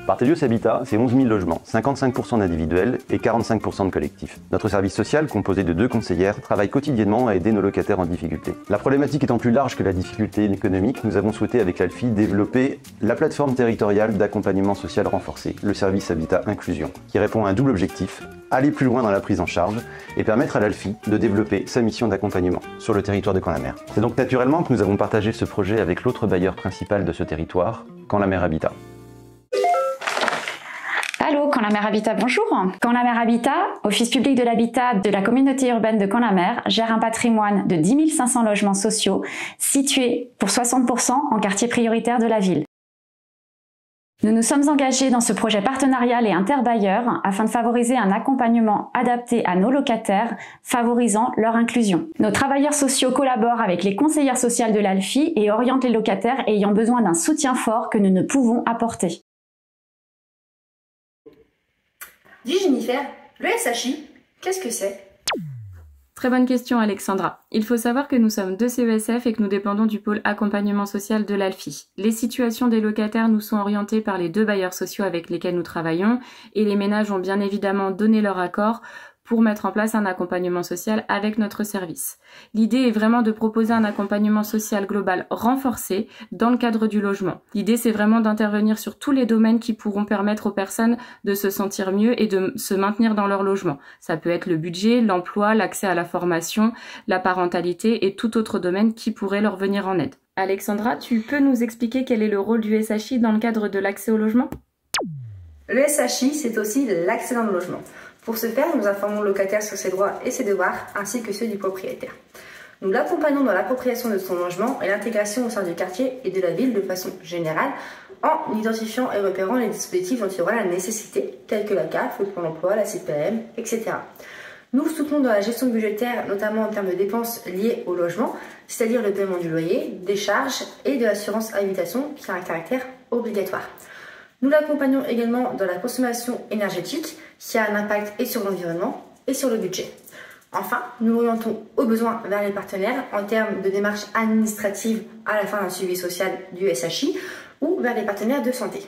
Partelius Habitat, c'est 11 000 logements, 55% d'individuels et 45% de collectifs. Notre service social, composé de 2 conseillères, travaille quotidiennement à aider nos locataires en difficulté. La problématique étant plus large que la difficulté économique, nous avons souhaité avec l'ALFI développer la plateforme territoriale d'accompagnement social renforcé, le service Habitat Inclusion, qui répond à un double objectif, aller plus loin dans la prise en charge et permettre à l'ALFI de développer sa mission d'accompagnement sur le territoire de Caen-la-Mer. C'est donc naturellement que nous avons partagé ce projet avec l'autre bailleur principal de ce territoire, Caen-la-Mer Habitat. Allô, Caen-la-Mer Habitat, bonjour. Caen-la-Mer Habitat, office public de l'habitat de la communauté urbaine de Caen-la-Mer, gère un patrimoine de 10 500 logements sociaux situés pour 60% en quartier prioritaire de la ville. Nous nous sommes engagés dans ce projet partenarial et interbailleur afin de favoriser un accompagnement adapté à nos locataires, favorisant leur inclusion. Nos travailleurs sociaux collaborent avec les conseillères sociales de l'ALFI et orientent les locataires ayant besoin d'un soutien fort que nous ne pouvons apporter. Dis Jennifer, le SHI, qu'est-ce que c'est? Très bonne question Alexandra. Il faut savoir que nous sommes 2 CESF et que nous dépendons du pôle accompagnement social de l'ALFI. Les situations des locataires nous sont orientées par les 2 bailleurs sociaux avec lesquels nous travaillons et les ménages ont bien évidemment donné leur accord pour mettre en place un accompagnement social avec notre service. L'idée est vraiment de proposer un accompagnement social global renforcé dans le cadre du logement. L'idée, c'est vraiment d'intervenir sur tous les domaines qui pourront permettre aux personnes de se sentir mieux et de se maintenir dans leur logement. Ça peut être le budget, l'emploi, l'accès à la formation, la parentalité et tout autre domaine qui pourrait leur venir en aide. Alexandra, tu peux nous expliquer quel est le rôle du SHI dans le cadre de l'accès au logement? Le SHI, c'est aussi l'accès dans le logement. Pour ce faire, nous informons le locataire sur ses droits et ses devoirs, ainsi que ceux du propriétaire. Nous l'accompagnons dans l'appropriation de son logement et l'intégration au sein du quartier et de la ville de façon générale, en identifiant et repérant les dispositifs dont il y aura la nécessité, tels que la CAF, le Pôle emploi, la CPM, etc. Nous soutenons dans la gestion budgétaire, notamment en termes de dépenses liées au logement, c'est-à-dire le paiement du loyer, des charges et de l'assurance habitation, qui a un caractère obligatoire. Nous l'accompagnons également dans la consommation énergétique, qui a un impact et sur l'environnement et sur le budget. Enfin, nous orientons au besoin vers les partenaires en termes de démarches administratives à la fin d'un suivi social du SHI ou vers les partenaires de santé.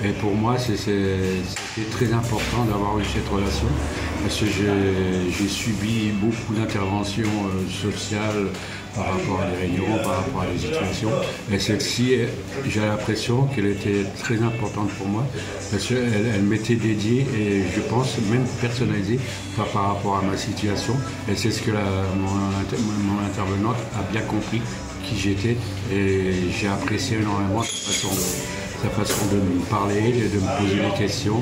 Et pour moi, c'était très important d'avoir eu cette relation parce que j'ai subi beaucoup d'interventions sociales par rapport à des réunions, par rapport à des situations. Et celle-ci, j'ai l'impression qu'elle était très importante pour moi parce qu'elle m'était dédiée et je pense même personnalisée par rapport à ma situation. Et c'est ce que mon intervenante a bien compris qui j'étais et j'ai apprécié énormément sa façon de me parler et de me poser des questions.